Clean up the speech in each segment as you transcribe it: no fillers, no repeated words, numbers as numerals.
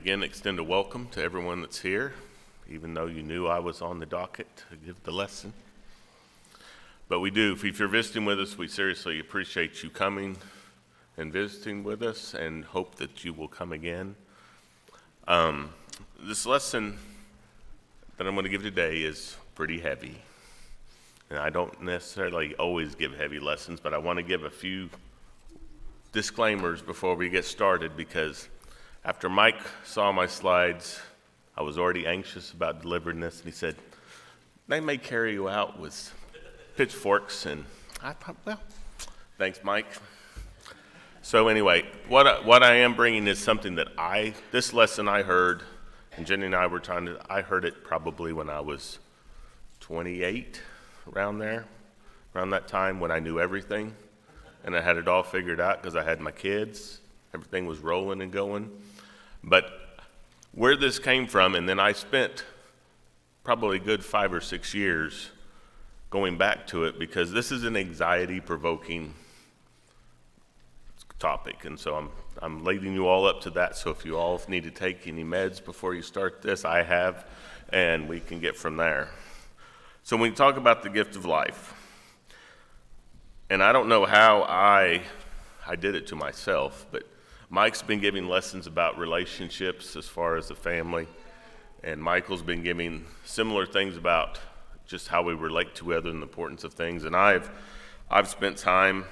again extend a welcome to everyone that's here, even though you knew I was on the docket to give the lesson. But we do. If you're visiting with us, we seriously appreciate you coming and visiting with us and hope that you will come again. This lesson that I'm going to give today is pretty heavy. And I don't necessarily always give heavy lessons, but I want to give a few disclaimers before we get started, because after Mike saw my slides, I was already anxious about delivering this, and he said, they may carry you out with pitchforks, and I thought, well, thanks, Mike. So anyway, what I am bringing is something that this lesson I heard, and Jenny and I I heard it probably when I was 28, around that time when I knew everything, and I had it all figured out because I had my kids. Everything was rolling and going. But where this came from, and then I spent probably a good 5 or 6 years going back to it, because this is an anxiety-provoking topic, and so I'm leading you all up to that. So if you all need to take any meds before you start this, I have, and we can get from there. So when we talk about the gift of life, and I don't know how I did it to myself, but Mike's been giving lessons about relationships as far as the family, and Michael's been giving similar things about just how we relate to other and the importance of things. And I've spent time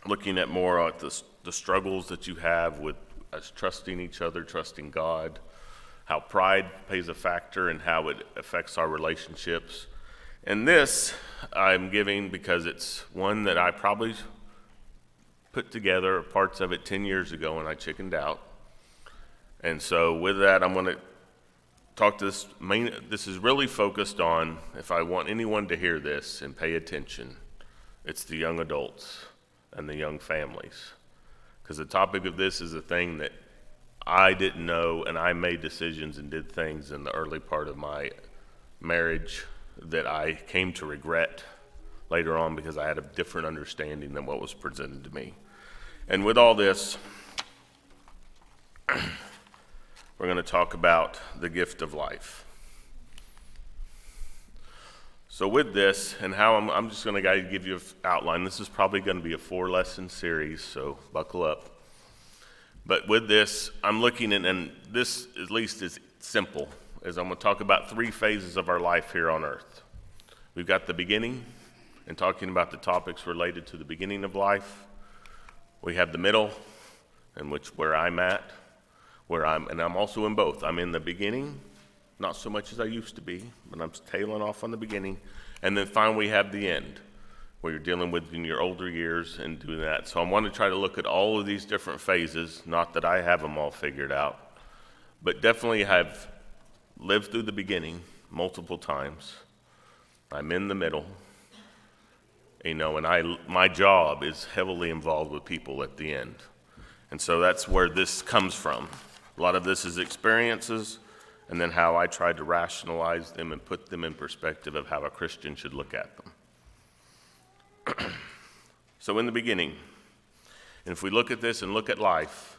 looking at more at the struggles that you have with us trusting each other, trusting God, how pride plays a factor and how it affects our relationships. And this I'm giving because it's one that I probably put together parts of it 10 years ago and I chickened out. And so with that, I'm going to talk to this is really focused on, if I want anyone to hear this and pay attention, it's the young adults and the young families. Because the topic of this is a thing that I didn't know, and I made decisions and did things in the early part of my marriage that I came to regret later on because I had a different understanding than what was presented to me. And with all this, we're going to talk about the gift of life. So with this, and how I'm just going to give you an outline. This is probably going to be a 4-lesson series, so buckle up. But with this, I'm looking at, and this at least is simple, is I'm going to talk about 3 phases of our life here on earth. We've got the beginning, and talking about the topics related to the beginning of life. We have the middle, and where I'm at, and I'm also in both. I'm in the beginning, not so much as I used to be, but I'm tailing off on the beginning. And then finally we have the end, where you're dealing with in your older years and doing that. So I want to try to look at all of these different phases, not that I have them all figured out, but definitely have lived through the beginning multiple times. I'm in the middle, and my job is heavily involved with people at the end. And so that's where this comes from. A lot of this is experiences, and then how I tried to rationalize them and put them in perspective of how a Christian should look at them. So in the beginning, and if we look at this and look at life,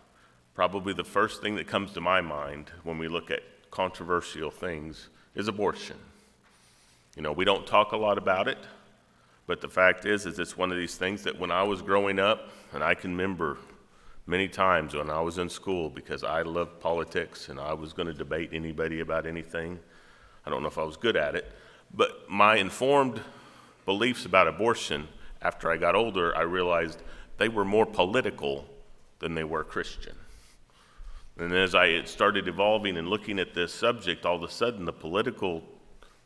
probably the first thing that comes to my mind when we look at controversial things is abortion. We don't talk a lot about it, but the fact is it's one of these things that when I was growing up, and I can remember many times when I was in school, because I loved politics and I was going to debate anybody about anything. I don't know if I was good at it, but my informed beliefs about abortion, after I got older, I realized they were more political than they were Christian. And as I started evolving and looking at this subject, all of a sudden the political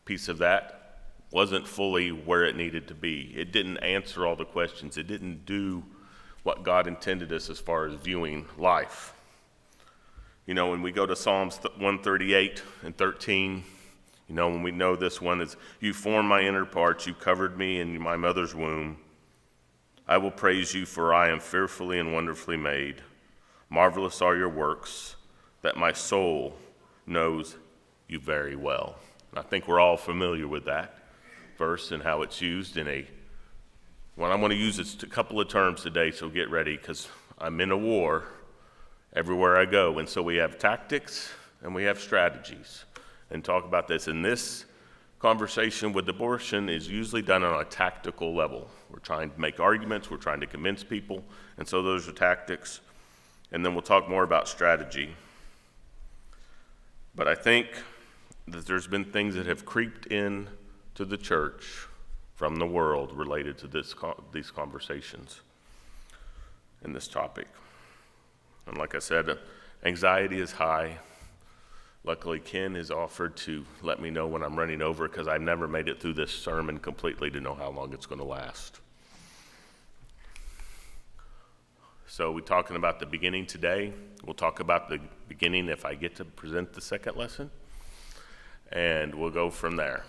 piece of that wasn't fully where it needed to be. It didn't answer all the questions. It didn't do what God intended us as far as viewing life. When we go to Psalms 138 and 13, when we know this one is, you formed my inner parts, you covered me in my mother's womb. I will praise you, for I am fearfully and wonderfully made. Marvelous are your works, that my soul knows you very well. And I think we're all familiar with that verse and how it's used in I'm going to use a couple of terms today, so get ready, because I'm in a war, everywhere I go. And so we have tactics and we have strategies, and talk about this. And this conversation with abortion is usually done on a tactical level. We're trying to make arguments, we're trying to convince people, and so those are tactics. And then we'll talk more about strategy. But I think that there's been things that have creeped in to the church from the world related to these conversations and this topic. And like I said, anxiety is high. Luckily, Ken has offered to let me know when I'm running over, because I've never made it through this sermon completely to know how long it's going to last. So we're talking about the beginning today. We'll talk about the beginning if I get to present the second lesson, and we'll go from there.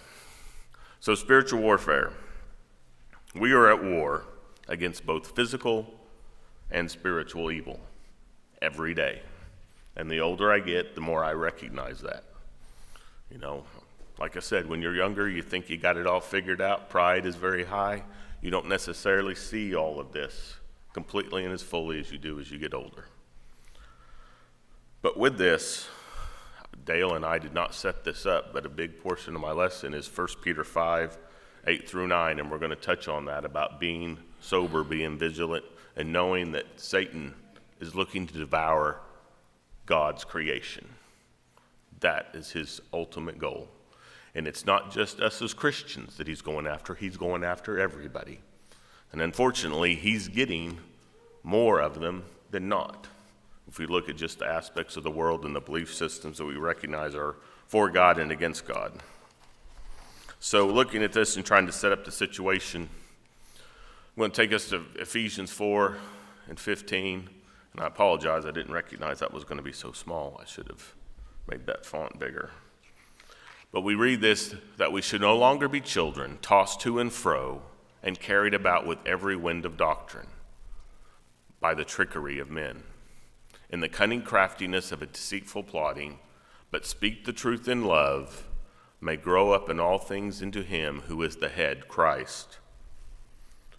So spiritual warfare. We are at war against both physical and spiritual evil every day. And the older I get, the more I recognize that. You know, like I said, when you're younger, you think you got it all figured out. Pride is very high. You don't necessarily see all of this completely and as fully as you do as you get older. But with this, Dale and I did not set this up, but a big portion of my lesson is 1 Peter 5, 8 through 9, and we're going to touch on that about being sober, being vigilant, and knowing that Satan is looking to devour God's creation. That is his ultimate goal. And it's not just us as Christians that he's going after everybody. And unfortunately, he's getting more of them than not. If we look at just the aspects of the world and the belief systems that we recognize are for God and against God. So looking at this and trying to set up the situation, I'm going to take us to Ephesians 4 and 15. And I apologize, I didn't recognize that was going to be so small. I should have made that font bigger. But we read this, that we should no longer be children, tossed to and fro, and carried about with every wind of doctrine, by the trickery of men, in the cunning craftiness of a deceitful plotting, but speak the truth in love, may grow up in all things into him who is the head, Christ.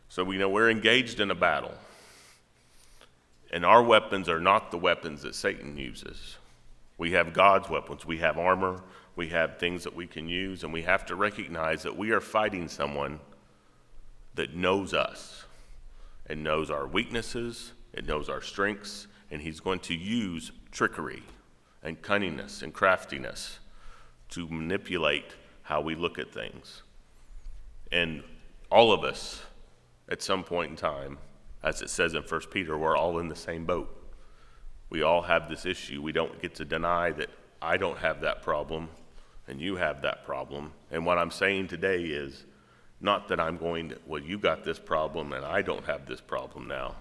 So we know we're engaged in a battle. And our weapons are not the weapons that Satan uses. We have God's weapons. We have armor. We have things that we can use. And we have to recognize that we are fighting someone that knows us and knows our weaknesses, it knows our strengths, and he's going to use trickery and cunningness and craftiness to manipulate how we look at things. And all of us, at some point in time, as it says in 1 Peter, we're all in the same boat. We all have this issue. We don't get to deny that I don't have that problem and you have that problem. And what I'm saying today is not that I'm going to, well, you got this problem and I don't have this problem now,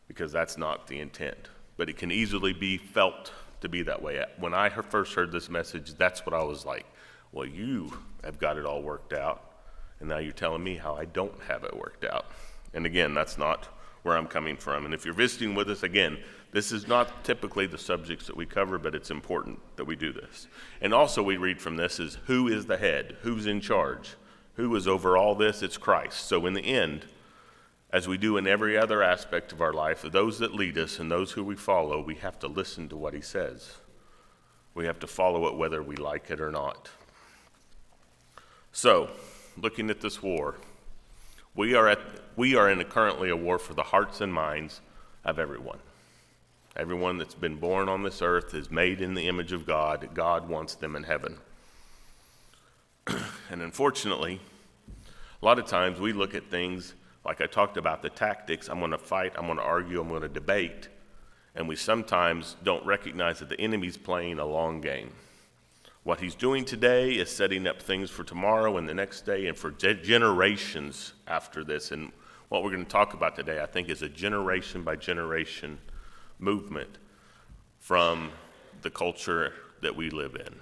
because that's not the intent. But it can easily be felt to be that way. When I first heard this message, that's what I was like. Well, you have got it all worked out, and now you're telling me how I don't have it worked out. And again, that's not where I'm coming from. And if you're visiting with us, again, this is not typically the subjects that we cover, but it's important that we do this. And also we read from this is who is the head? Who's in charge? Who is over all this? It's Christ. So in the end, as we do in every other aspect of our life, those that lead us and those who we follow, we have to listen to what he says. We have to follow it whether we like it or not. So, looking at this war, we are currently a war for the hearts and minds of everyone. Everyone that's been born on this earth is made in the image of God. God wants them in heaven. And unfortunately, a lot of times we look at things like I talked about the tactics. I'm going to fight, I'm going to argue, I'm going to debate. And we sometimes don't recognize that the enemy's playing a long game. What he's doing today is setting up things for tomorrow and the next day and for generations after this. And what we're going to talk about today, I think, is a generation by generation movement from the culture that we live in.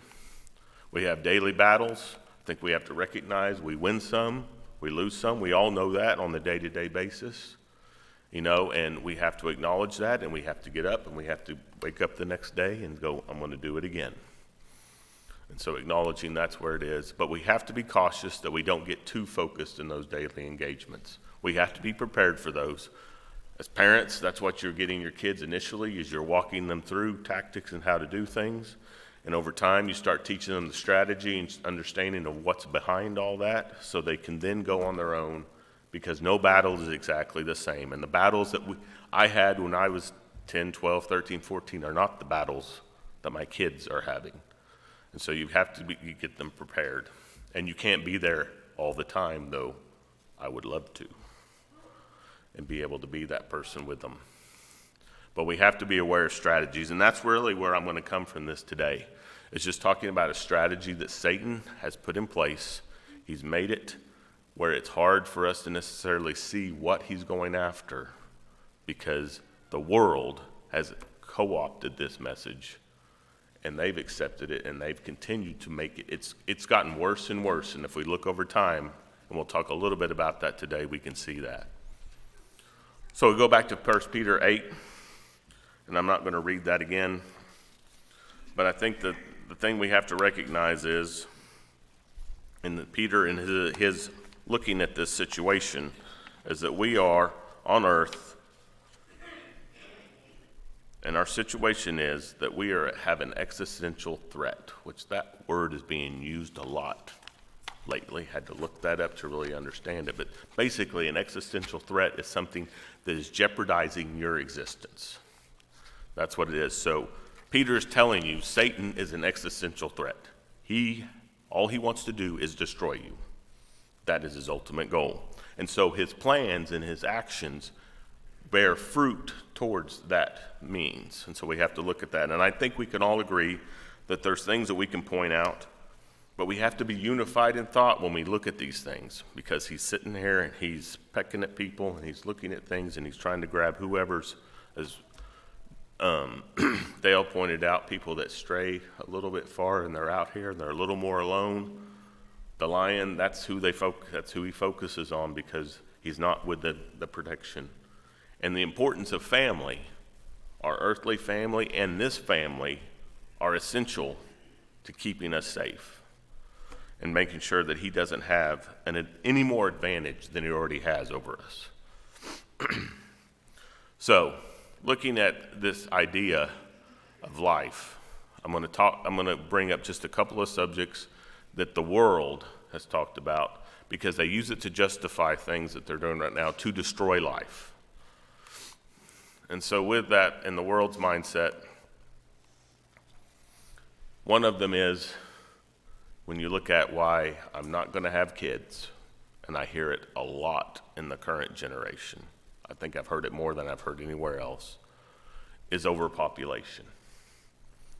We have daily battles. I think we have to recognize we win some, we lose some. We all know that on the day-to-day basis, and we have to acknowledge that, and we have to get up and we have to wake up the next day and go, I'm going to do it again. And so acknowledging that's where it is. But we have to be cautious that we don't get too focused in those daily engagements. We have to be prepared for those. As parents, that's what you're getting your kids initially, is you're walking them through tactics and how to do things. And over time, you start teaching them the strategy and understanding of what's behind all that, so they can then go on their own, because no battle is exactly the same. And the battles that I had when I was 10, 12, 13, 14 are not the battles that my kids are having. And so you have to you get them prepared. And you can't be there all the time, though I would love to, and be able to be that person with them. But we have to be aware of strategies, and that's really where I'm going to come from this today. It's just talking about a strategy that Satan has put in place. He's made it where it's hard for us to necessarily see what he's going after, because the world has co-opted this message, and they've accepted it, and they've continued to make it. It's gotten worse and worse, and if we look over time, and we'll talk a little bit about that today, we can see that. So we go back to 1 Peter 8, and I'm not going to read that again, but I think that the thing we have to recognize is, Peter in his looking at this situation, is that we are on earth, and our situation is that we have an existential threat, which that word is being used a lot lately. Had to look that up to really understand it. But basically, an existential threat is something that is jeopardizing your existence. That's what it is. So Peter is telling you Satan is an existential threat. All he wants to do is destroy you. That is his ultimate goal. And so his plans and his actions bear fruit towards that means. And so we have to look at that. And I think we can all agree that there's things that we can point out, but we have to be unified in thought when we look at these things, because he's sitting here and he's pecking at people and he's looking at things and he's trying to grab whoever's, as Dale pointed out, people that stray a little bit far and they're out here and they're a little more alone. The lion, that's who he focuses on, because he's not with the protection. And the importance of family, our earthly family and this family, are essential to keeping us safe and making sure that he doesn't have any more advantage than he already has over us. So, looking at this idea of life, I'm going to bring up just a couple of subjects that the world has talked about, because they use it to justify things that they're doing right now to destroy life. And so with that, in the world's mindset, one of them is, when you look at why I'm not going to have kids, and I hear it a lot in the current generation, I think I've heard it more than I've heard anywhere else, is overpopulation.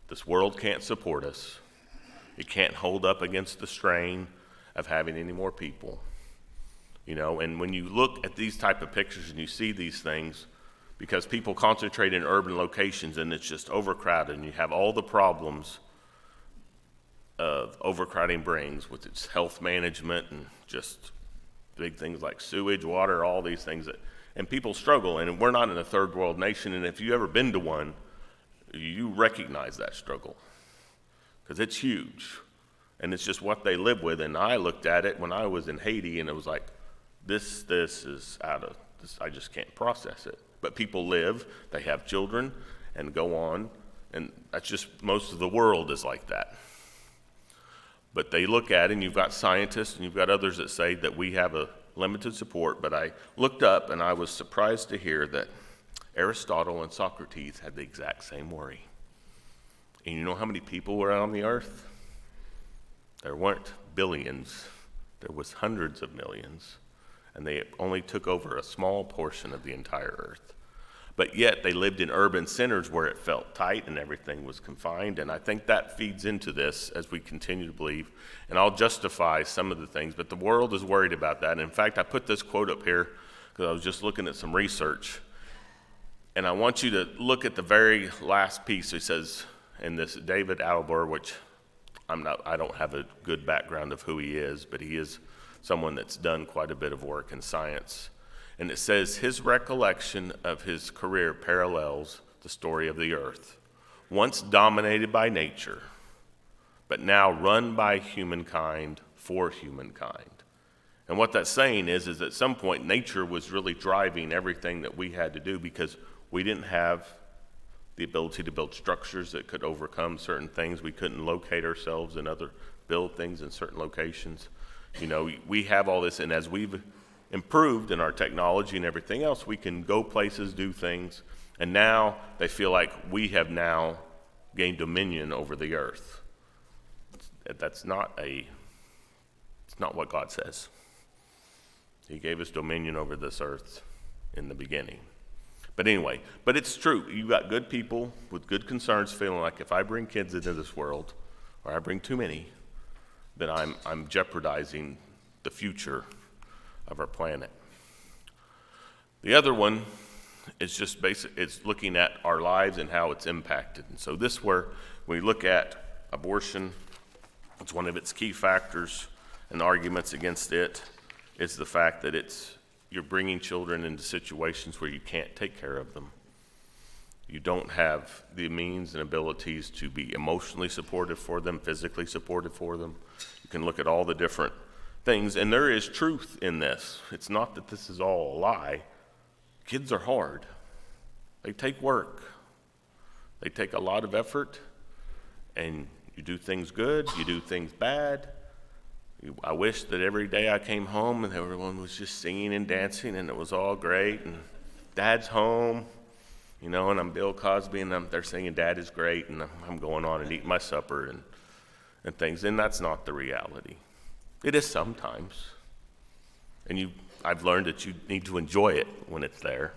This world can't support us. It can't hold up against the strain of having any more people. And when you look at these type of pictures and you see these things, because people concentrate in urban locations and it's just overcrowded, and you have all the problems of overcrowding brings with its health management and just big things like sewage, water, all these things and people struggle. And we're not in a third world nation, and if you've ever been to one, you recognize that struggle, because it's huge and it's just what they live with. And I looked at it when I was in Haiti, and it was like, this is out of this, I just can't process it. But people live, they have children, and go on, and that's just, most of the world is like that. But they look at it, and you've got scientists and you've got others that say that we have a limited support. But I looked up and I was surprised to hear that Aristotle and Socrates had the exact same worry. And you know how many people were on the earth? There weren't billions, there was hundreds of millions, and they only took over a small portion of the entire earth. But yet they lived in urban centers where it felt tight and everything was confined. And I think that feeds into this as we continue to believe. And I'll justify some of the things, but the world is worried about that. And in fact, I put this quote up here because I was just looking at some research. And I want you to look at the very last piece. It says, in this David Albert, which I don't have a good background of who he is, but he is someone that's done quite a bit of work in science. And it says, his recollection of his career parallels the story of the earth, once dominated by nature, but now run by humankind for humankind. And what that's saying is at some point nature was really driving everything that we had to do because we didn't have the ability to build structures that could overcome certain things. We couldn't locate ourselves and build things in certain locations. We have all this, and as we've improved in our technology and everything else, we can go places, do things, and now they feel like we have now gained dominion over the earth. It's not what God says. He gave us dominion over this earth in the beginning. But anyway, it's true. You got good people with good concerns feeling like if I bring kids into this world, or I bring too many, then I'm jeopardizing the future of our planet. The other one is just it's looking at our lives and how it's impacted. And so this where when we look at abortion, it's one of its key factors and arguments against it is the fact that you're bringing children into situations where you can't take care of them. You don't have the means and abilities to be emotionally supportive for them, physically supportive for them. You can look at all the different things, and there is truth in this. It's not that this is all a lie. Kids are hard. They take work. They take a lot of effort, and you do things good, you do things bad. I wish that every day I came home and everyone was just singing and dancing and it was all great and Dad's home, and I'm Bill Cosby and they're singing Dad is great and I'm going on and eating my supper and things, and that's not the reality. It is sometimes, and I've learned that you need to enjoy it when it's there.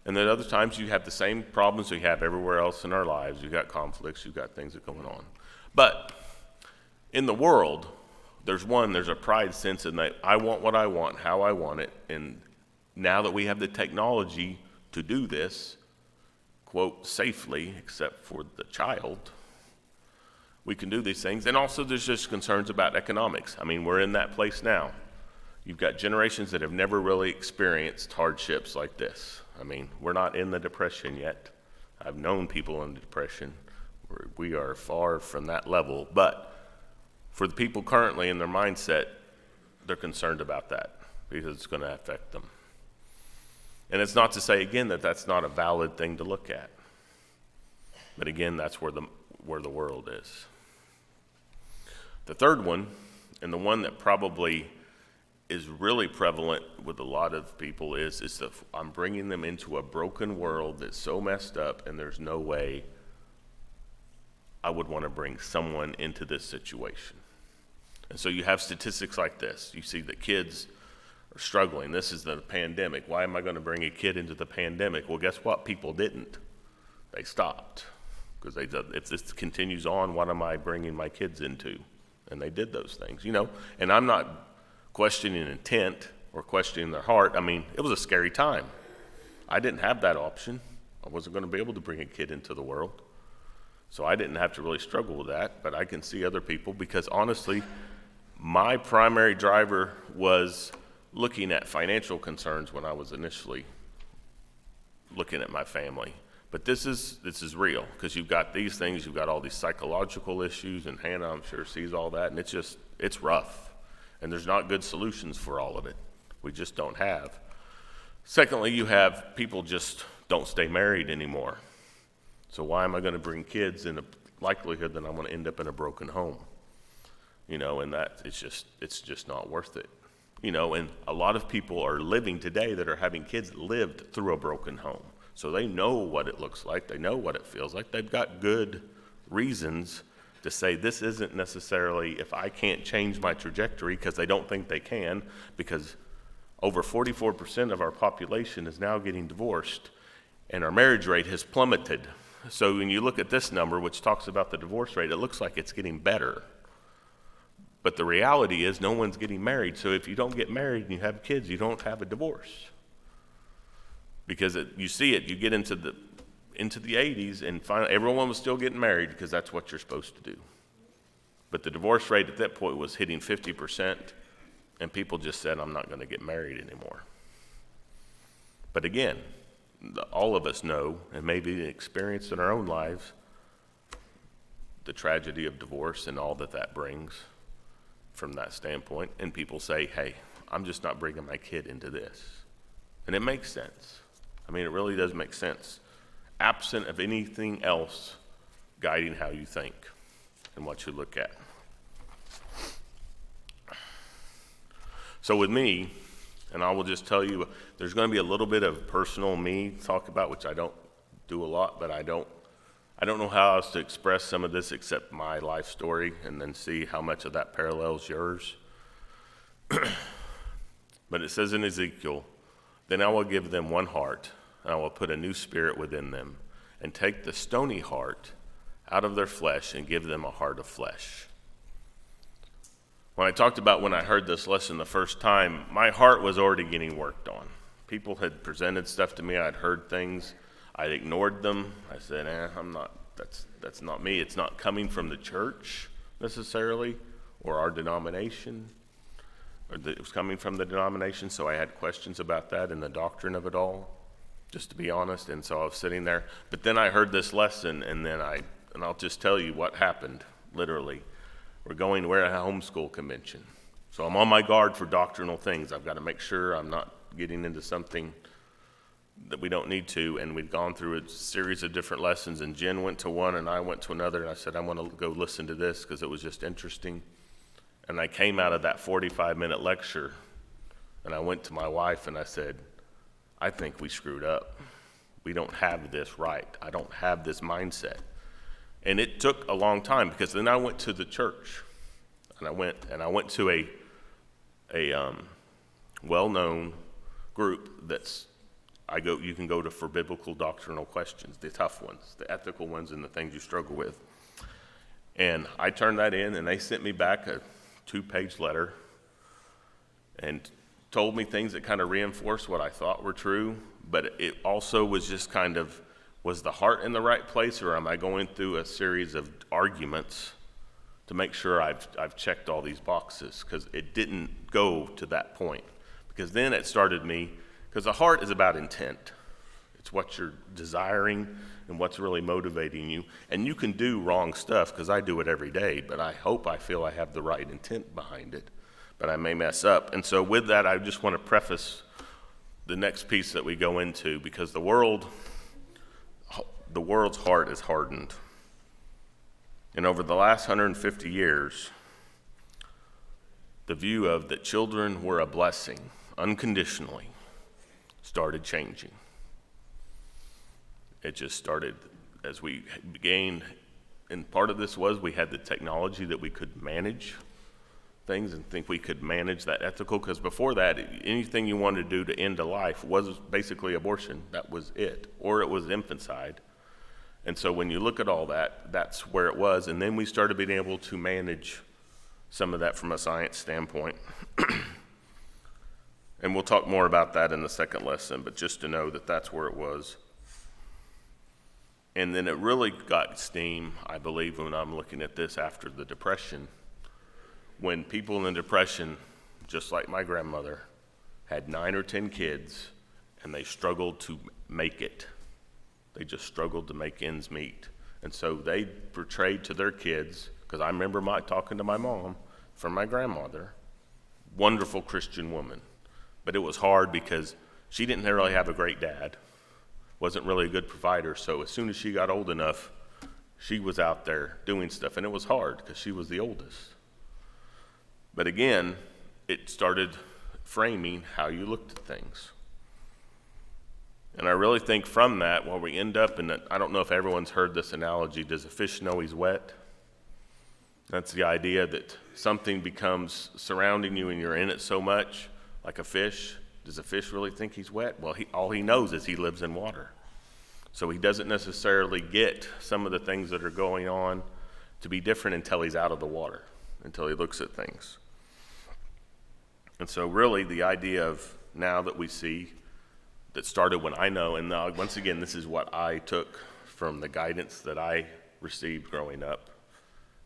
And then other times you have the same problems we have everywhere else in our lives. You've got conflicts, you've got things that are going on. But in the world, there's a pride sense in that I want what I want, how I want it, and now that we have the technology to do this, quote, safely, except for the child, we can do these things. And also there's just concerns about economics. We're in that place now. You've got generations that have never really experienced hardships like this. We're not in the Depression yet. I've known people in the Depression. We are far from that level, but for the people currently in their mindset, they're concerned about that because it's going to affect them. And it's not to say, again, that that's not a valid thing to look at. But again, that's where the world is. The third one, and the one that probably is really prevalent with a lot of people is that I'm bringing them into a broken world that's so messed up and there's no way I would want to bring someone into this situation. And so you have statistics like this. You see that kids are struggling. This is the pandemic. Why am I going to bring a kid into the pandemic? Well, guess what? People didn't. They stopped. Because if this continues on, what am I bringing my kids into? And they did those things, And I'm not questioning intent or questioning their heart. It was a scary time. I didn't have that option. I wasn't going to be able to bring a kid into the world. So I didn't have to really struggle with that, but I can see other people because honestly, my primary driver was looking at financial concerns when I was initially looking at my family. But this is real because you've got these things, you've got all these psychological issues, and Hannah, I'm sure, sees all that, and it's rough. And there's not good solutions for all of it. We just don't have. Secondly, you have people just don't stay married anymore. So why am I going to bring kids in the likelihood that I'm going to end up in a broken home? And that it's just not worth it. And a lot of people are living today that are having kids lived through a broken home. So they know what it looks like. They know what it feels like. They've got good reasons to say this isn't necessarily if I can't change my trajectory because they don't think they can, because over 44% of our population is now getting divorced and our marriage rate has plummeted. So when you look at this number, which talks about the divorce rate, it looks like it's getting better. But the reality is no one's getting married. So if you don't get married and you have kids, you don't have a divorce. Because you see it, you get into the 80s and finally everyone was still getting married because that's what you're supposed to do. But the divorce rate at that point was hitting 50%, and people just said, I'm not going to get married anymore. But again, all of us know, and maybe experienced in our own lives, the tragedy of divorce and all that brings. from that standpoint, and people say, hey, I'm just not bringing my kid into this. And it makes sense. I mean, it really does make sense. Absent of anything else guiding how you think and what you look at. So with me, and I will just tell you, there's going to be a little bit of personal me talk about, which I don't do a lot, but I don't know how else to express some of this except my life story, and then see how much of that parallels yours. But it says in Ezekiel, then I will give them one heart, and I will put a new spirit within them, and take the stony heart out of their flesh and give them a heart of flesh. When I talked about when I heard this lesson the first time, my heart was already getting worked on. People had presented stuff to me. I'd heard things. I'd ignored them. I said, that's not me. It's not coming from the church necessarily or our denomination. It was coming from the denomination, so I had questions about that and the doctrine of it all, just to be honest. And so I was sitting there. But then I heard this lesson, and I'll just tell you what happened, literally. We're at a homeschool convention. So I'm on my guard for doctrinal things. I've got to make sure I'm not getting into something that we don't need to. And we'd gone through a series of different lessons, and Jen went to one and I went to another, and I said, I want to go listen to this because it was just interesting. And I came out of that 45-minute lecture, and I went to my wife and I said, I think we screwed up. We don't have this right. I don't have this mindset. And it took a long time, because then I went to the church, and I went to a well-known group you can go to for biblical doctrinal questions, the tough ones, the ethical ones, and the things you struggle with. And I turned that in, and they sent me back a 2-page letter and told me things that kind of reinforced what I thought were true, but it also was just kind of, was the heart in the right place, or am I going through a series of arguments to make sure I've checked all these boxes? Because it didn't go to that point. Because then it started me, because the heart is about intent. It's what you're desiring and what's really motivating you. And you can do wrong stuff, because I do it every day, but I feel I have the right intent behind it. But I may mess up. And so with that, I just want to preface the next piece that we go into, because the world's heart is hardened. And over the last 150 years, the view of that children were a blessing, unconditionally, started changing. It just started as we gained, and part of this was we had the technology that we could manage things and think we could manage that ethical, because before that, anything you wanted to do to end a life was basically abortion. That was it, or it was infanticide. And so when you look at all that, that's where it was. And then we started being able to manage some of that from a science standpoint. And we'll talk more about that in the second lesson, but just to know that that's where it was. And then it really got steam, I believe, when I'm looking at this after the Depression, when people in the Depression, just like my grandmother, had 9 or 10 kids, and they struggled to make it. They just struggled to make ends meet. And so they portrayed to their kids, because I remember talking to my mom from my grandmother, wonderful Christian woman. But it was hard because she didn't really have a great dad, wasn't really a good provider. So as soon as she got old enough, she was out there doing stuff. And it was hard because she was the oldest. But again, it started framing how you looked at things. And I really think from that, while we end up in I don't know if everyone's heard this analogy, does a fish know he's wet? That's the idea that something becomes surrounding you and you're in it so much, like a fish. Does a fish really think he's wet? Well, all he knows is he lives in water. So he doesn't necessarily get some of the things that are going on to be different until he's out of the water, until he looks at things. And so really the idea of now that we see that started when I know, and now, once again, this is what I took from the guidance that I received growing up.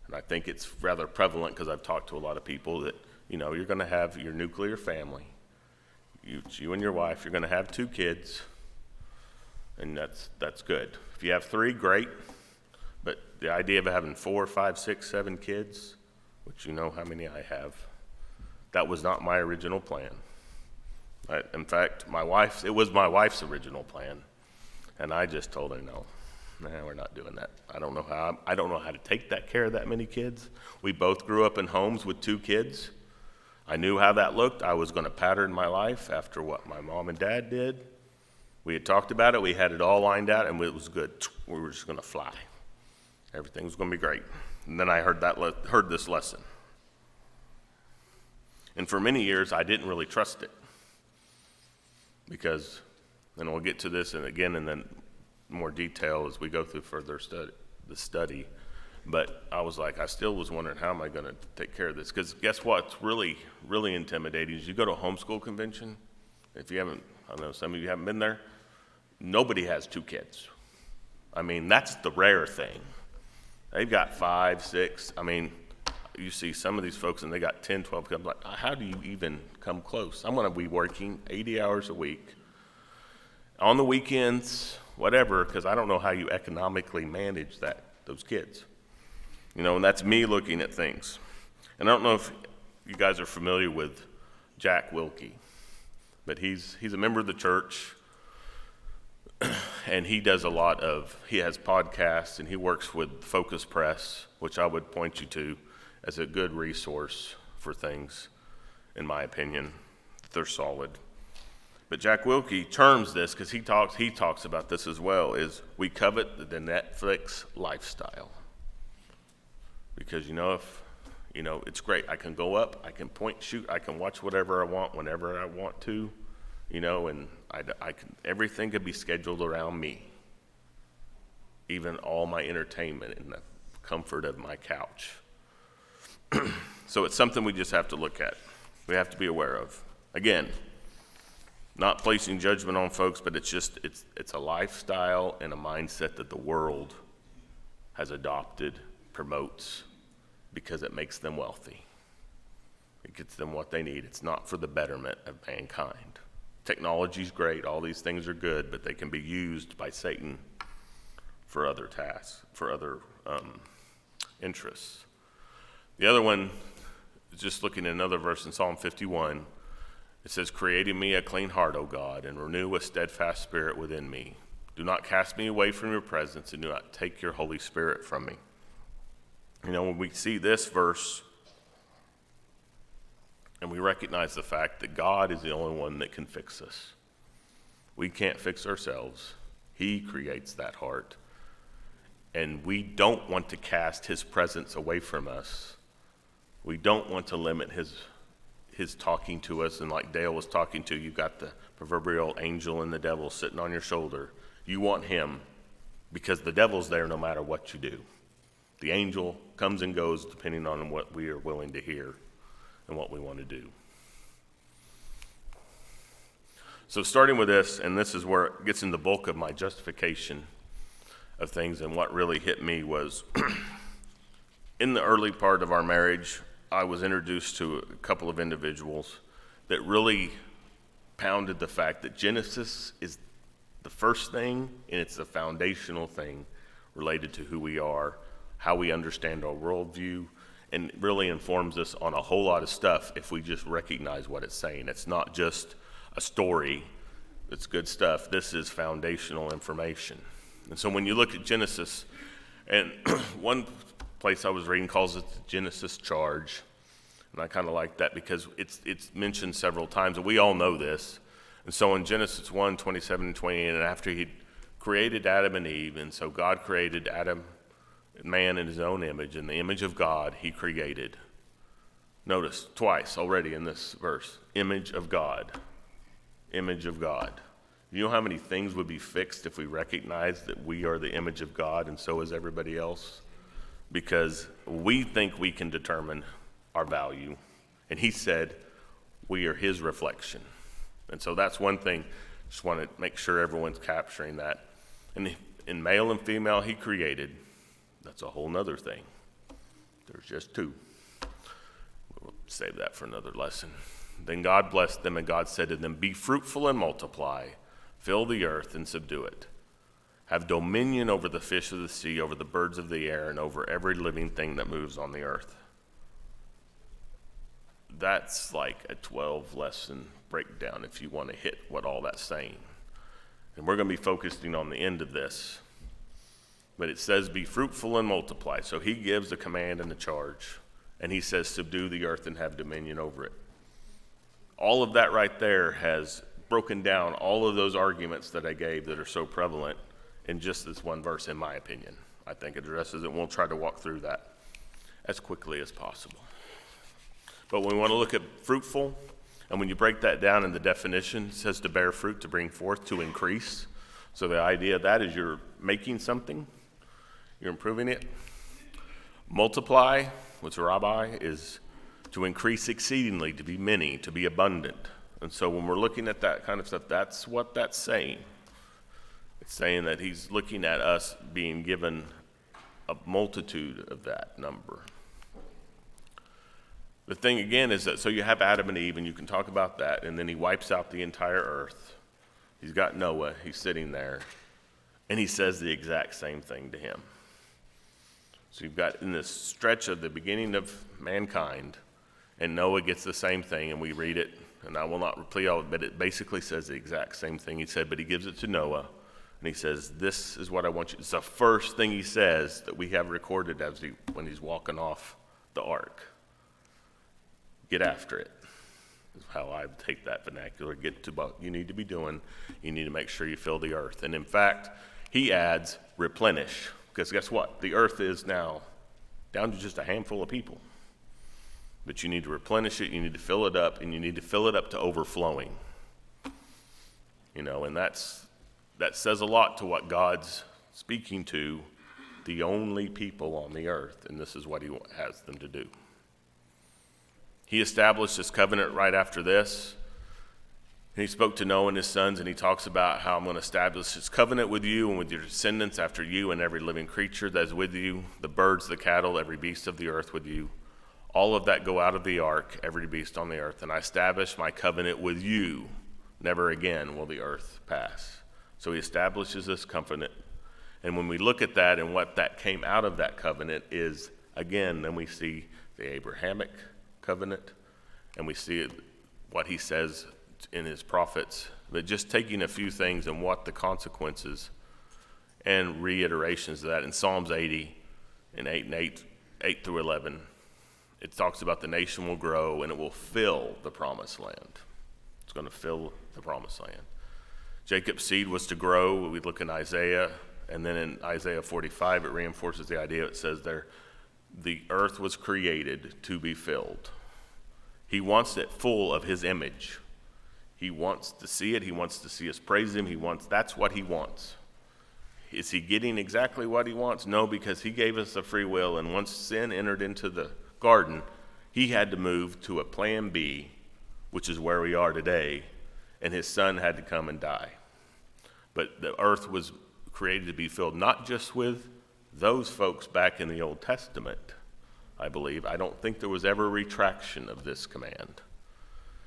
And I think it's rather prevalent because I've talked to a lot of people that, you're going to have your nuclear family. You and your wife, you're going to have 2 kids, and that's good. If you have 3, great. But the idea of having 4, 5, 6, 7 kids, which you know how many I have. That was not my original plan. In fact, it was my wife's original plan, and I just told her, no, we're not doing that. I don't know how to take that care of that many kids. We both grew up in homes with 2 kids. I knew how that looked. I was going to pattern my life after what my mom and dad did. We had talked about it. We had it all lined out, and it was good. We were just going to fly. Everything was going to be great. And then I heard this lesson. And for many years, I didn't really trust it. Because, and we'll get to this and again in then more detail as we go through further the study. But I was like, I still was wondering, how am I going to take care of this? Because guess what's really, really intimidating is you go to a homeschool convention. If you haven't, I know some of you haven't been there, nobody has 2 kids. I mean, that's the rare thing. They've got 5, 6. I mean, you see some of these folks and they got 10, 12 kids. I'm like, how do you even come close? I'm going to be working 80 hours a week on the weekends, whatever, because I don't know how you economically manage those kids. And that's me looking at things. And I don't know if you guys are familiar with Jack Wilkie, but he's a member of the church, and he has podcasts, and he works with Focus Press, which I would point you to as a good resource for things, in my opinion. They're solid. But Jack Wilkie terms this, because he talks about this as well, is we covet the Netflix lifestyle. Because it's great. I can go up, I can point, shoot, I can watch whatever I want whenever I want to, and everything could be scheduled around me. Even all my entertainment in the comfort of my couch. So it's something we just have to look at. We have to be aware of. Again, not placing judgment on folks, but it's a lifestyle and a mindset that the world has adopted, promotes, because it makes them wealthy. It gets them what they need. It's not for the betterment of mankind. Technology's great, all these things are good, but they can be used by Satan for other tasks, for other interests. The other one is just looking at another verse in Psalm 51. It says, "Create in me a clean heart, O God, and renew a steadfast spirit within me. Do not cast me away from your presence, and do not take your Holy Spirit from me." When we see this verse, and we recognize the fact that God is the only one that can fix us. We can't fix ourselves. He creates that heart. And we don't want to cast his presence away from us. We don't want to limit his talking to us. And like Dale was talking to, you've got the proverbial angel and the devil sitting on your shoulder. You want him because the devil's there no matter what you do. The angel comes and goes depending on what we are willing to hear and what we want to do. So starting with this, and this is where it gets in the bulk of my justification of things, and what really hit me was in the early part of our marriage, I was introduced to a couple of individuals that really pounded the fact that Genesis is the first thing, and it's the foundational thing related to who we are, how we understand our worldview, and it really informs us on a whole lot of stuff if we just recognize what it's saying. It's not just a story. It's good stuff. This is foundational information. And so when you look at Genesis, and one place I was reading calls it the Genesis charge, and I kind of like that because it's mentioned several times, and we all know this. And so in Genesis 1, 27 and 28, and after he created Adam and Eve, and so God created Adam, man in his own image, in the image of God he created. Notice twice already in this verse, image of God, image of God. You know how many things would be fixed if we recognize that we are the image of God and so is everybody else? Because we think we can determine our value. And he said we are his reflection. And so that's one thing. Just want to make sure everyone's capturing that. And in male and female he created. That's a whole nother thing. There's just two. We'll save that for another lesson. Then God blessed them, and God said to them, "Be fruitful and multiply, fill the earth and subdue it. Have dominion over the fish of the sea, over the birds of the air, and over every living thing that moves on the earth." that's like a 12 lesson breakdown if you want to hit what all that's saying. And we're going to be focusing on the end of this. But it says, be fruitful and multiply. So he gives a command and a charge. And he says, subdue the earth and have dominion over it. All of that right there has broken down all of those arguments that I gave that are so prevalent in just this one verse, in my opinion. I think it addresses it, and we'll try to walk through that as quickly as possible. But when we want to look at fruitful, and when you break that down in the definition, it says to bear fruit, to bring forth, to increase. So the idea of that is you're making something, you're improving it. Multiply, which rabbi, is to increase exceedingly, to be many, to be abundant. And so when we're looking at that kind of stuff, that's what that's saying. It's saying that he's looking at us being given a multitude of that number. The thing again is that, so you have Adam and Eve, and you can talk about that, and then he wipes out the entire earth. He's got Noah, he's sitting there, and he says the exact same thing to him. So you've got in this stretch of the beginning of mankind, and Noah gets the same thing, and we read it, and I will not repeat all, but it basically says the exact same thing he said, but he gives it to Noah, and he says, this is what I want you, it's the first thing he says that we have recorded when he's walking off the ark. Get after it, is how I take that vernacular. Get to what you need to be doing. You need to make sure you fill the earth. And in fact, he adds replenish, because guess what? The earth is now down to just a handful of people. But you need to replenish it, you need to fill it up, and you need to fill it up to overflowing. And that says a lot to what God's speaking to the only people on the earth, and this is what he has them to do. He established this covenant right after this. And he spoke to Noah and his sons, and he talks about how I'm going to establish his covenant with you and with your descendants after you, and every living creature that is with you, the birds, the cattle, every beast of the earth with you. All of that go out of the ark, every beast on the earth. And I establish my covenant with you. Never again will the earth pass. So he establishes this covenant. And when we look at that and what that came out of that covenant is, again, then we see the Abrahamic covenant, and we see what he says in his prophets, but just taking a few things and what the consequences and reiterations of that. In Psalms 80 and 8 through 11, it talks about the nation will grow and it will fill the promised land. It's going to fill the promised land. Jacob's seed was to grow. We look in Isaiah, and then in Isaiah 45, it reinforces the idea. It says there, the earth was created to be filled. He wants it full of his image. He wants to see it. He wants to see us praise him. That's what he wants. Is he getting exactly what he wants? No, because he gave us a free will, and once sin entered into the garden, he had to move to a plan B, which is where we are today, and his son had to come and die. But the earth was created to be filled not just with those folks back in the Old Testament, I believe. I don't think there was ever a retraction of this command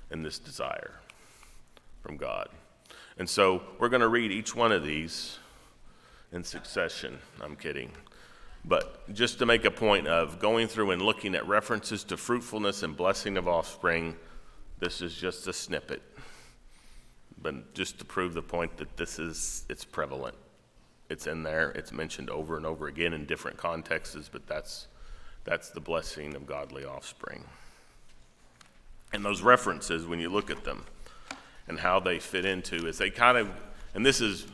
and this desire from God. And so we're going to read each one of these in succession. I'm kidding. But just to make a point of going through and looking at references to fruitfulness and blessing of offspring, this is just a snippet. But just to prove the point that it's prevalent. It's in there. It's mentioned over and over again in different contexts, but that's the blessing of godly offspring. And those references, when you look at them and how they fit into, is they kind of, and this is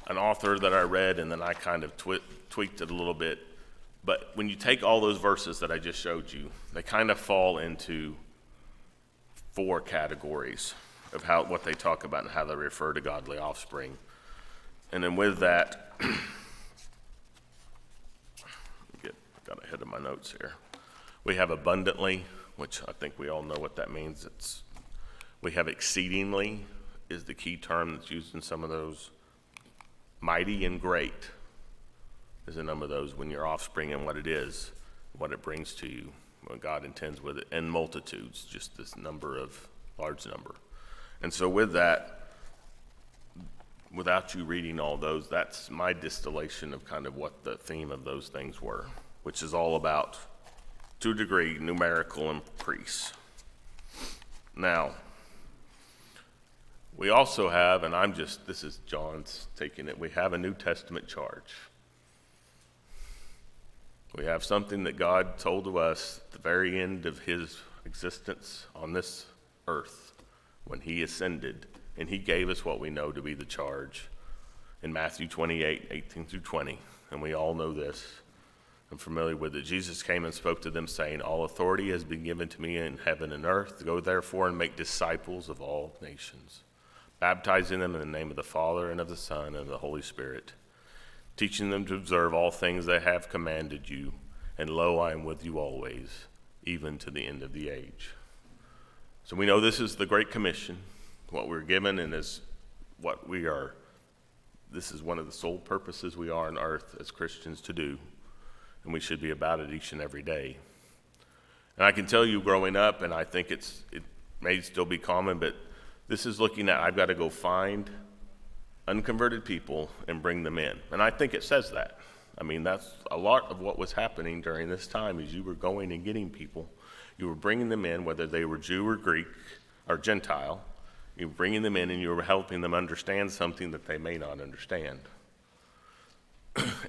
an author that I read, and then I kind of tweaked it a little bit, but when you take all those verses that I just showed you, they kind of fall into 4 categories of what they talk about and how they refer to godly offspring. And then with that, got ahead of my notes here. We have abundantly, which I think we all know what that means. We have exceedingly is the key term that's used in some of those. Mighty and great is a number of those when your offspring and what it is, what it brings to you, what God intends with it, and multitudes, just this large number. And so with that, without you reading all those, that's my distillation of kind of what the theme of those things were, which is all about, to a degree, numerical increase. Now, we also have, and this is John's taking it, we have a New Testament charge. We have something that God told to us at the very end of his existence on this earth when he ascended, and he gave us what we know to be the charge in Matthew 28, 18 through 20, and we all know this. I'm familiar with it. Jesus came and spoke to them, saying, "All authority has been given to me in heaven and earth. Go therefore and make disciples of all nations, baptizing them in the name of the Father and of the Son and of the Holy Spirit, teaching them to observe all things I have commanded you. And lo, I am with you always, even to the end of the age." So we know this is the Great Commission, what we're given, and is what we are. This is one of the sole purposes we are on earth as Christians to do, and we should be about it each and every day. And I can tell you, growing up, and I think it may still be common, but this is looking at, I've got to go find unconverted people and bring them in. And I think it says that. I mean, that's a lot of what was happening during this time, is you were going and getting people. You were bringing them in, whether they were Jew or Greek or Gentile. You were bringing them in and you were helping them understand something that they may not understand.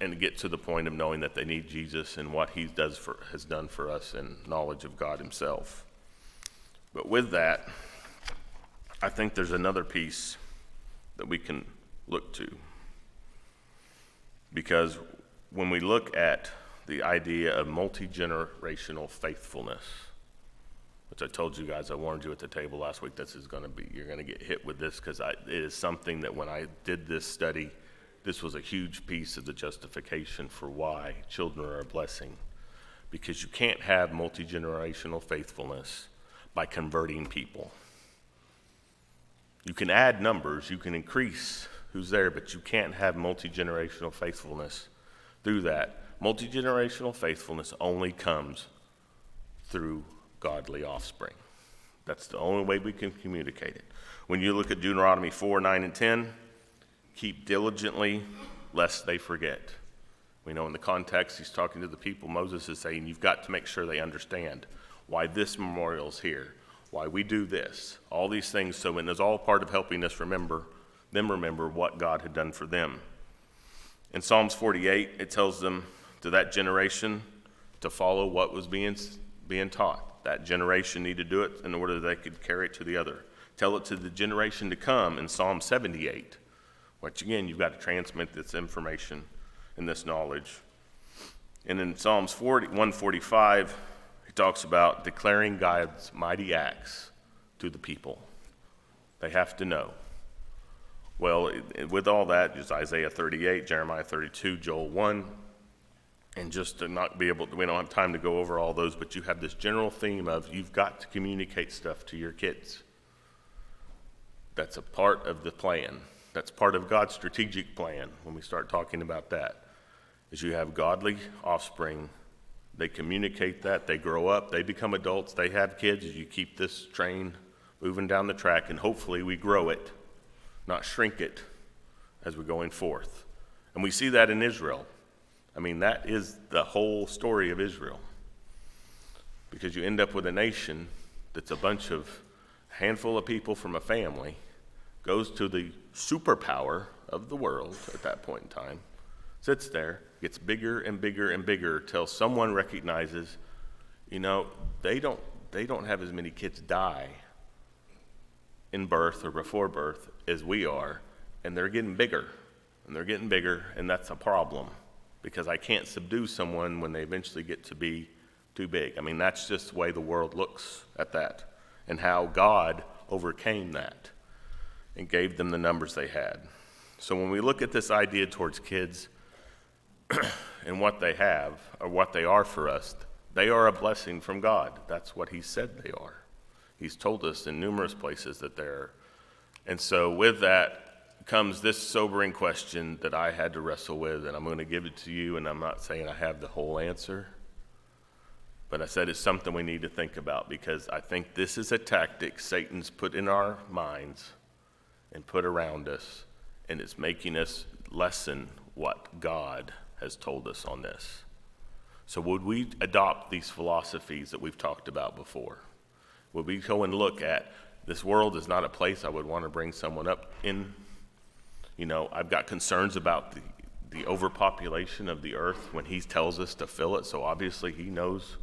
And to get to the point of knowing that they need Jesus and what he has done for us in knowledge of God himself. But with that, I think there's another piece that we can look to. Because when we look at the idea of multi-generational faithfulness, which I told you guys, I warned you at the table last week, you're going to get hit with this, because it is something that when I did this study, this was a huge piece of the justification for why children are a blessing. Because you can't have multi-generational faithfulness by converting people. You can add numbers, you can increase who's there, but you can't have multi-generational faithfulness through that. Multi-generational faithfulness only comes through godly offspring. That's the only way we can communicate it. When you look at Deuteronomy 4, 9, and 10, keep diligently lest they forget. We know in the context he's talking to the people, Moses is saying you've got to make sure they understand why this memorial's here, why we do this, all these things. So it is all part of helping us remember what God had done for them. In Psalms 48, it tells them to that generation to follow what was being taught. That generation needed to do it in order that they could carry it to the other. Tell it to the generation to come in Psalm 78, which again, you've got to transmit this information and this knowledge. And in Psalms 145, he talks about declaring God's mighty acts to the people. They have to know. Well, with all that, just Isaiah 38, Jeremiah 32, Joel 1, and just to not be able to, we don't have time to go over all those, but you have this general theme of you've got to communicate stuff to your kids. That's a part of the plan. That's part of God's strategic plan when we start talking about that, is you have godly offspring. They communicate that, they grow up, they become adults, they have kids, as you keep this train moving down the track, and hopefully we grow it, not shrink it as we're going forth. And we see that in Israel. I mean, that is the whole story of Israel. Because you end up with a nation that's a handful of people from a family, goes to the superpower of the world at that point in time, sits there, gets bigger and bigger and bigger till someone recognizes, they don't have as many kids die in birth or before birth as we are, and they're getting bigger, and that's a problem, because I can't subdue someone when they eventually get to be too big. I mean, that's just the way the world looks at that, and how God overcame that and gave them the numbers they had. So when we look at this idea towards kids and what they have, or what they are for us, they are a blessing from God. That's what he said they are. He's told us in numerous places that they're. And so with that comes this sobering question that I had to wrestle with, and I'm going to give it to you, and I'm not saying I have the whole answer, but I said it's something we need to think about, because I think this is a tactic Satan's put in our minds and put around us, and it's making us lessen what God has told us on this. So would we adopt these philosophies that we've talked about before? Would we go and look at this world is not a place I would want to bring someone up in? I've got concerns about the overpopulation of the earth when he tells us to fill it, so obviously he knows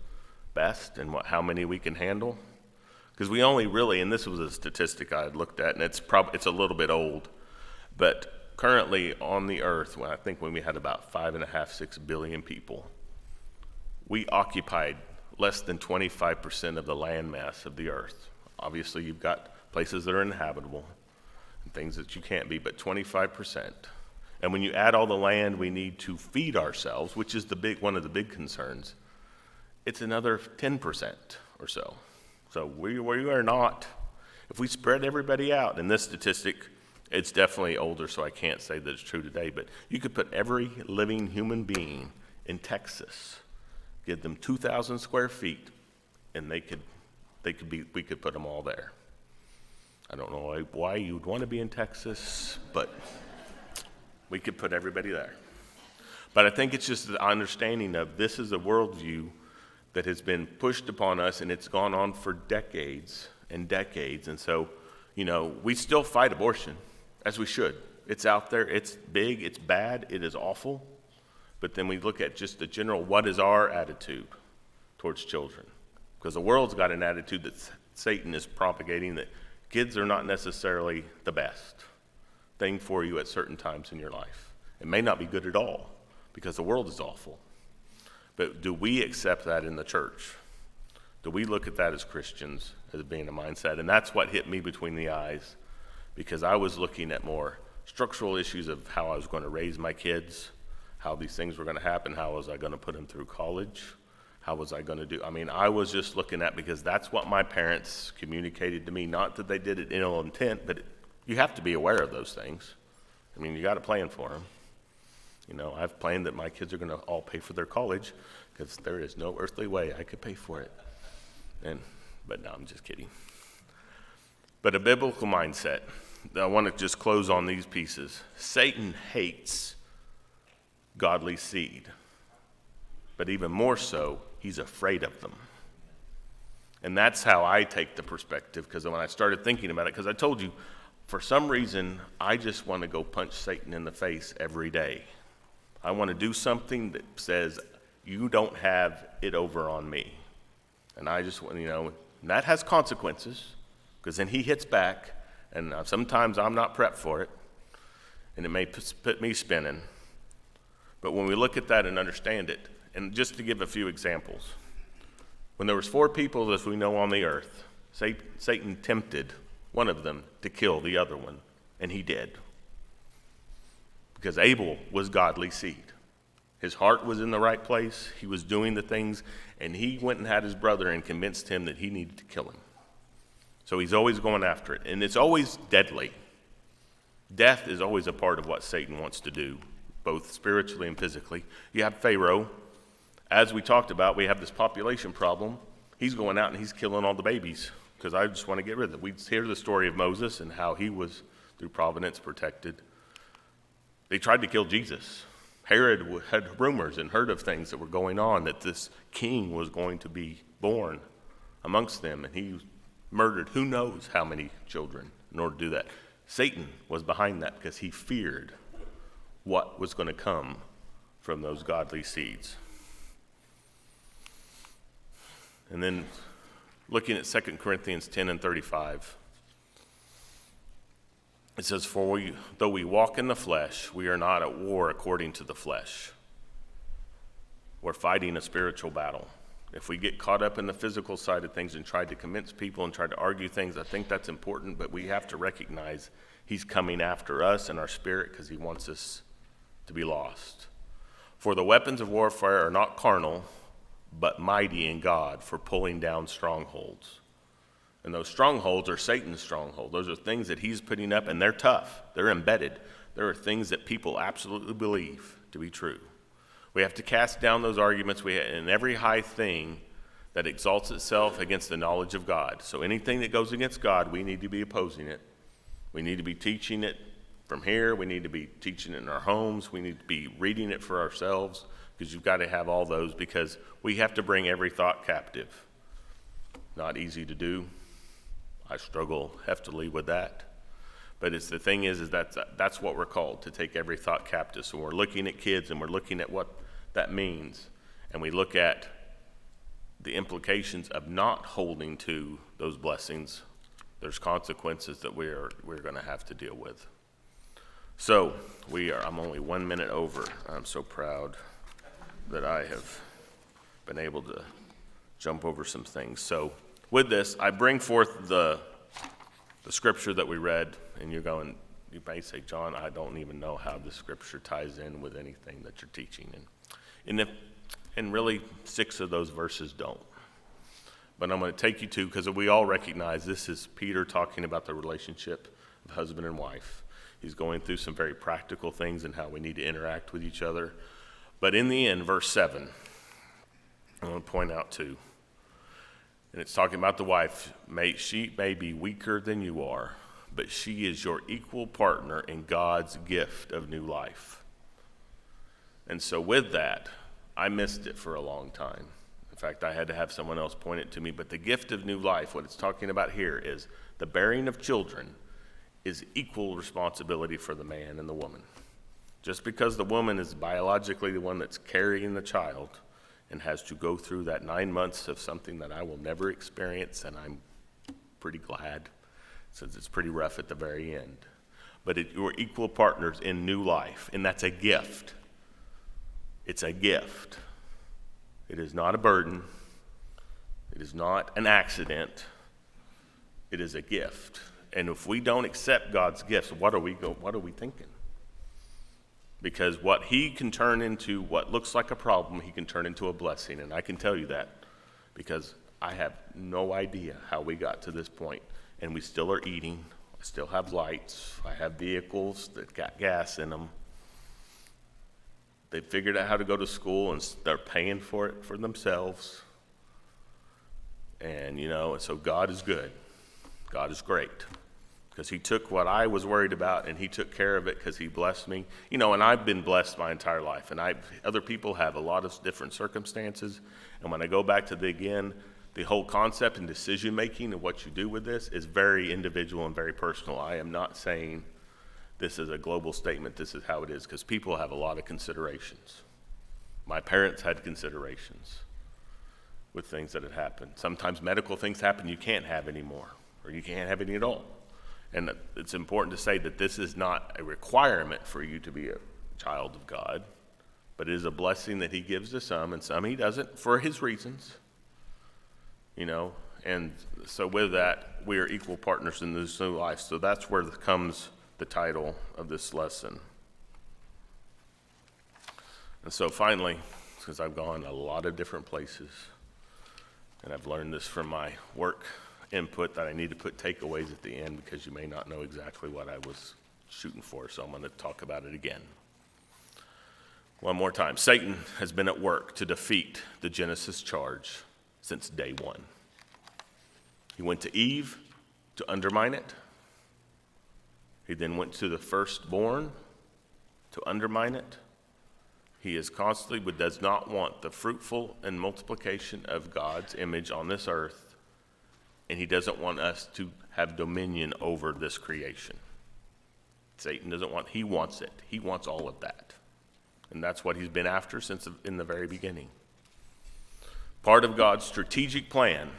best and how many we can handle. Because we only really, and this was a statistic I had looked at, and it's a little bit old, but currently on the earth, when we had about 5.5–6 billion people, we occupied less than 25% of the land mass of the earth. Obviously, you've got places that are inhabitable and things that you can't be, but 25%. And when you add all the land we need to feed ourselves, which is one of the big concerns, it's another 10% or so. So we are not, if we spread everybody out, and this statistic, it's definitely older, so I can't say that it's true today, but you could put every living human being in Texas, give them 2,000 square feet, and we could put them all there. I don't know why you'd want to be in Texas, but we could put everybody there. But I think it's just the understanding of this is a worldview that has been pushed upon us, and it's gone on for decades and decades. And so, we still fight abortion, as we should. It's out there, it's big, it's bad, it is awful. But then we look at just the general, what is our attitude towards children? Because the world's got an attitude that Satan is propagating, that kids are not necessarily the best thing for you at certain times in your life. It may not be good at all, because the world is awful. But do we accept that in the church? Do we look at that as Christians as being a mindset? And that's what hit me between the eyes, because I was looking at more structural issues of how I was going to raise my kids, how these things were going to happen, how was I going to put them through college, how was I going to do? I was just looking at, because that's what my parents communicated to me, not that they did it in ill intent, but you have to be aware of those things. You got to plan for them. I've planned that my kids are going to all pay for their college, because there is no earthly way I could pay for it. But no, I'm just kidding. But a biblical mindset, I want to just close on these pieces. Satan hates godly seed, but even more so, he's afraid of them. And that's how I take the perspective, because when I started thinking about it, because I told you, for some reason, I just want to go punch Satan in the face every day. I want to do something that says, you don't have it over on me. And I just want, and that has consequences, because then he hits back, and sometimes I'm not prepped for it, and it may put me spinning. But when we look at that and understand it, and just to give a few examples, when there was 4 people, as we know, on the earth, Satan tempted one of them to kill the other one, and he did. Because Abel was godly seed. His heart was in the right place, he was doing the things, and he went and had his brother and convinced him that he needed to kill him. So he's always going after it, and it's always deadly. Death is always a part of what Satan wants to do, both spiritually and physically. You have Pharaoh. As we talked about, we have this population problem. He's going out and he's killing all the babies, because I just want to get rid of it. We hear the story of Moses and how he was, through providence, protected. They tried to kill Jesus. Herod had rumors and heard of things that were going on, that this king was going to be born amongst them, and he murdered who knows how many children in order to do that. Satan was behind that, because he feared what was going to come from those godly seeds. And then looking at 2 Corinthians 10:35, it says, "For though we walk in the flesh, we are not at war according to the flesh." We're fighting a spiritual battle. If we get caught up in the physical side of things and try to convince people and try to argue things, I think that's important, but we have to recognize he's coming after us and our spirit, because he wants us to be lost. "For the weapons of warfare are not carnal, but mighty in God for pulling down strongholds." And those strongholds are Satan's stronghold. Those are things that he's putting up, and they're tough. They're embedded. There are things that people absolutely believe to be true. We have to cast down those arguments and every high thing that exalts itself against the knowledge of God. So anything that goes against God, we need to be opposing it. We need to be teaching it from here. We need to be teaching it in our homes. We need to be reading it for ourselves, because you've got to have all those, because we have to bring every thought captive. Not easy to do. I struggle heftily with that. But the thing is that's what we're called, to take every thought captive. So we're looking at kids and we're looking at what that means. And we look at the implications of not holding to those blessings. There's consequences that we're going to have to deal with. So I'm only 1 minute over. I'm so proud that I have been able to jump over some things. So with this, I bring forth the scripture that we read, and you may say, John, I don't even know how the scripture ties in with anything that you're teaching. And really 6 of those verses don't. But I'm going to take you to, because we all recognize this is Peter talking about the relationship of husband and wife. He's going through some very practical things and how we need to interact with each other. But in the end, verse 7, I want to point out too, and it's talking about the wife. She may be weaker than you are, but she is your equal partner in God's gift of new life. And so with that, I missed it for a long time. In fact, I had to have someone else point it to me. But the gift of new life, what it's talking about here is the bearing of children is equal responsibility for the man and the woman. Just because the woman is biologically the one that's carrying the child and has to go through that 9 months of something that I will never experience, and I'm pretty glad, since it's pretty rough at the very end. But you're equal partners in new life, and that's a gift. It's a gift. It is not a burden. It is not an accident. It is a gift. And if we don't accept God's gifts, what are we thinking? Because what he can turn into what looks like a problem, he can turn into a blessing. And I can tell you that because I have no idea how we got to this point. And we still are eating. I still have lights. I have vehicles that got gas in them. They figured out how to go to school and they're paying for it for themselves. And, so God is good. God is great. Because he took what I was worried about and he took care of it because he blessed me. And I've been blessed my entire life. And other people have a lot of different circumstances. And when I go back to the whole concept and decision making and what you do with this is very individual and very personal. I am not saying this is a global statement, this is how it is, because people have a lot of considerations. My parents had considerations with things that had happened. Sometimes medical things happen you can't have anymore, or you can't have any at all. And it's important to say that this is not a requirement for you to be a child of God, but it is a blessing that he gives to some, and some he doesn't for his reasons. And so with that, we are equal partners in this new life. So that's where comes the title of this lesson. And so finally, because I've gone a lot of different places, and I've learned this from my work input that I need to put takeaways at the end because you may not know exactly what I was shooting for, so I'm going to talk about it again. One more time. Satan has been at work to defeat the Genesis charge since day one. He went to Eve to undermine it. He then went to the firstborn to undermine it. He is constantly, but does not want the fruitful and multiplication of God's image on this earth. And he doesn't want us to have dominion over this creation. Satan doesn't want, he wants it. He wants all of that. And that's what he's been after since in the very beginning. Part of God's strategic plan,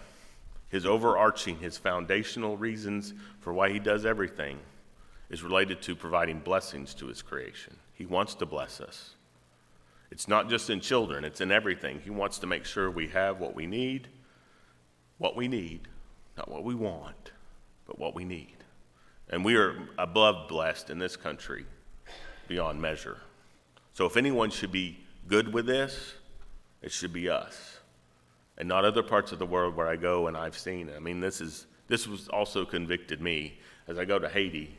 his overarching, his foundational reasons for why he does everything is related to providing blessings to his creation. He wants to bless us. It's not just in children, it's in everything. He wants to make sure we have what we need, not what we want, but what we need. And we are above blessed in this country beyond measure. So if anyone should be good with this, it should be us. And not other parts of the world where I go and I've seen it. I mean, this was also convicted me as I go to Haiti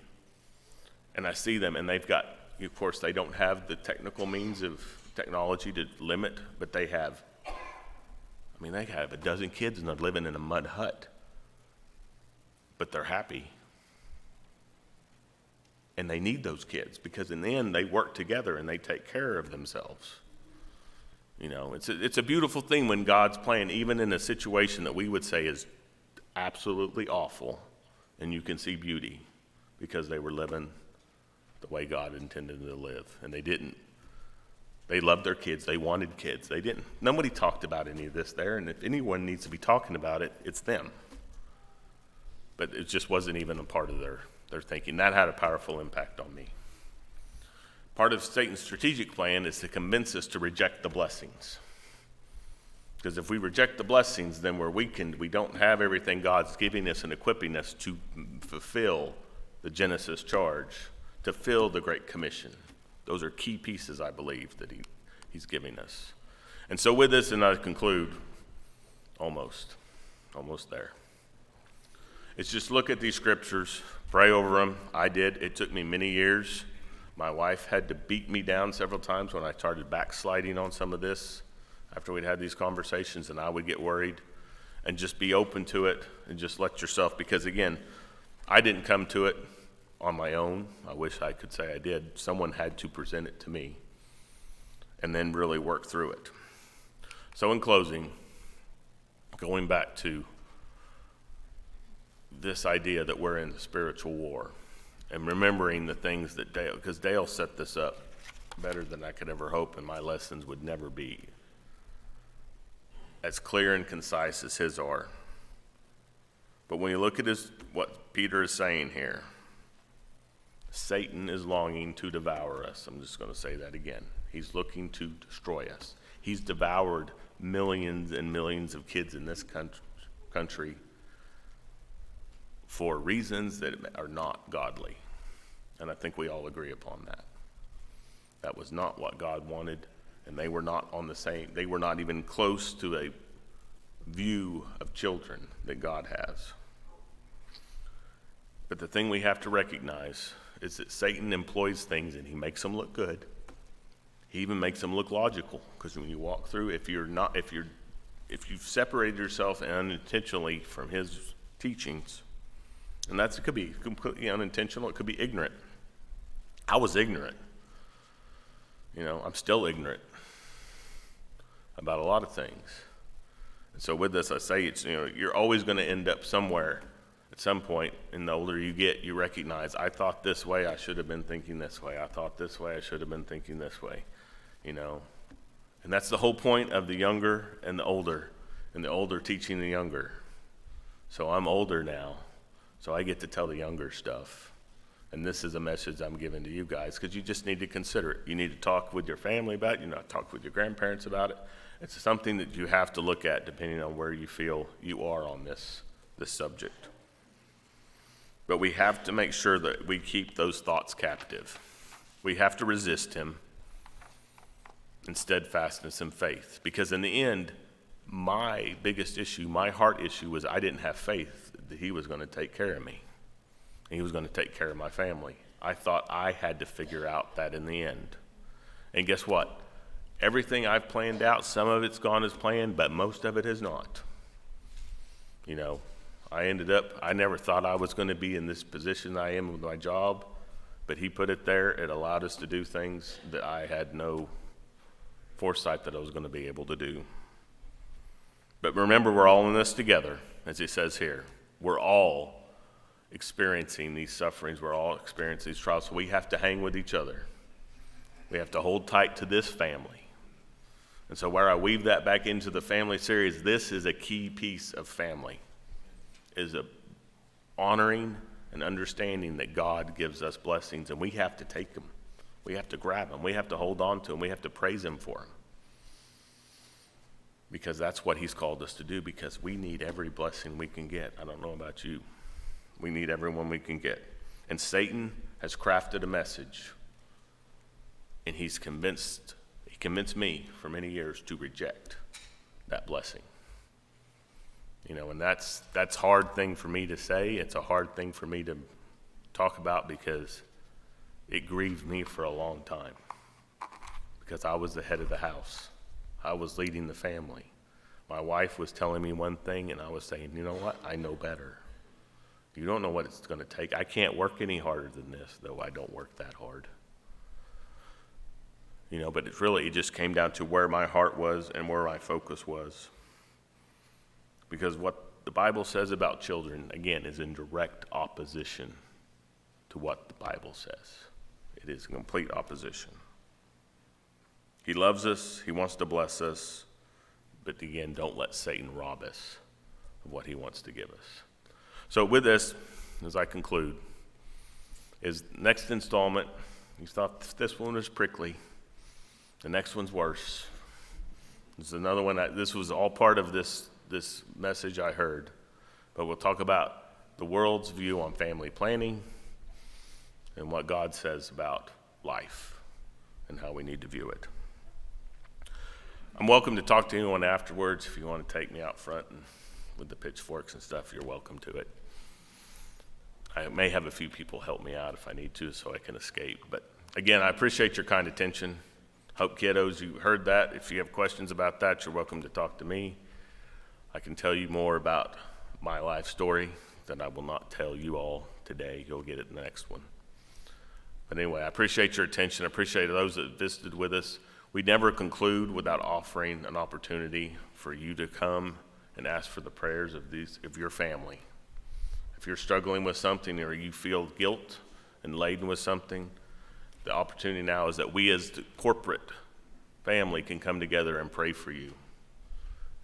and I see them and they've got, of course, they don't have the technical means of technology to limit, but they have a dozen kids and they're living in a mud hut. But they're happy. And they need those kids because in the end they work together and they take care of themselves. It's a beautiful thing when God's plan, even in a situation that we would say is absolutely awful, and you can see beauty because they were living the way God intended them to live. And they didn't. They loved their kids. They wanted kids. They didn't. Nobody talked about any of this there, and if anyone needs to be talking about it, it's them. But it just wasn't even a part of their thinking. That had a powerful impact on me. Part of Satan's strategic plan is to convince us to reject the blessings. Because if we reject the blessings, then we're weakened. We don't have everything God's giving us and equipping us to fulfill the Genesis charge, to fill the Great Commission. Those are key pieces, I believe, that he's giving us. And so with this, and I conclude, almost there. It's just look at these scriptures, pray over them. I did. It took me many years. My wife had to beat me down several times when I started backsliding on some of this after we'd had these conversations, and I would get worried. And just be open to it and just let yourself, because again, I didn't come to it on my own. I wish I could say I did. Someone had to present it to me and then really work through it. So in closing, going back to this idea that we're in a spiritual war and remembering the things that because Dale set this up better than I could ever hope, and my lessons would never be as clear and concise as his are. But when you look at what Peter is saying here, Satan is longing to devour us. I'm just going to say that again. He's looking to destroy us. He's devoured millions and millions of kids in this country for reasons that are not godly. And I think we all agree upon that. That was not what God wanted, and they were not they were not even close to a view of children that God has. But the thing we have to recognize is that Satan employs things and he makes them look good. He even makes them look logical, because when you walk through, if you've separated yourself unintentionally from his teachings, and it could be completely unintentional, it could be ignorant. I was ignorant. I'm still ignorant about a lot of things. And so with this, I say you're always going to end up somewhere at some point. And the older you get, you recognize, I thought this way, I should have been thinking this way. I thought this way, I should have been thinking this way. And that's the whole point of the younger and the older teaching the younger. So I'm older now, so I get to tell the younger stuff. And this is a message I'm giving to you guys, because you just need to consider it. You need to talk with your family about it. You need to talk with your grandparents about it. It's something that you have to look at depending on where you feel you are on this subject. But we have to make sure that we keep those thoughts captive. We have to resist him in steadfastness and faith. Because in the end, my biggest issue, my heart issue, was I didn't have faith that he was going to take care of me. And he was going to take care of my family. I thought I had to figure out that in the end. And guess what? Everything I've planned out, some of it's gone as planned, but most of it has not. I never thought I was going to be in this position I am with my job, but he put it there. It allowed us to do things that I had no foresight that I was going to be able to do. But remember, we're all in this together, as he says here. We're all experiencing these sufferings. We're all experiencing these trials. So we have to hang with each other. We have to hold tight to this family. And so where I weave that back into the family series, this is a key piece of family, is a honoring and understanding that God gives us blessings, and we have to take them. We have to grab them. We have to hold on to them. We have to praise him for them. Because that's what he's called us to do, because we need every blessing we can get. I don't know about you. We need everyone we can get. And Satan has crafted a message, and he convinced me for many years to reject that blessing. And that's a hard thing for me to say. It's a hard thing for me to talk about, because it grieved me for a long time, because I was the head of the house. I was leading the family. My wife was telling me one thing, and I was saying, you know what? I know better. You don't know what it's going to take. I can't work any harder than this, though I don't work that hard. But it just came down to where my heart was and where my focus was. Because what the Bible says about children, again, is in direct opposition to what the Bible says. It is in complete opposition. He loves us, he wants to bless us, but again, don't let Satan rob us of what he wants to give us. So with this, as I conclude, is next installment, you thought this one was prickly, the next one's worse. There's another one, this was all part of this message I heard, but we'll talk about the world's view on family planning and what God says about life and how we need to view it. I'm welcome to talk to anyone afterwards. If you want to take me out front and with the pitchforks and stuff, you're welcome to it. I may have a few people help me out if I need to so I can escape. But again, I appreciate your kind attention. Hope kiddos, you heard that. If you have questions about that, you're welcome to talk to me. I can tell you more about my life story that I will not tell you all today. You'll get it in the next one. But anyway, I appreciate your attention. I appreciate those that visited with us. We never conclude without offering an opportunity for you to come and ask for the prayers of your family. If you're struggling with something or you feel guilt and laden with something, the opportunity now is that we as the corporate family can come together and pray for you.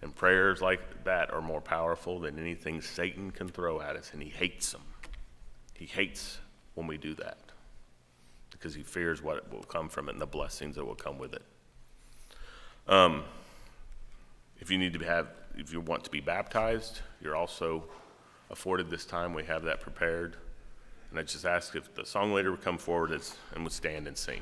And prayers like that are more powerful than anything Satan can throw at us, and he hates them. He hates when we do that because he fears what will come from it and the blessings that will come with it. If you want to be baptized, you're also afforded this time. We have that prepared. And I just ask if the song leader would come forward and would stand and sing.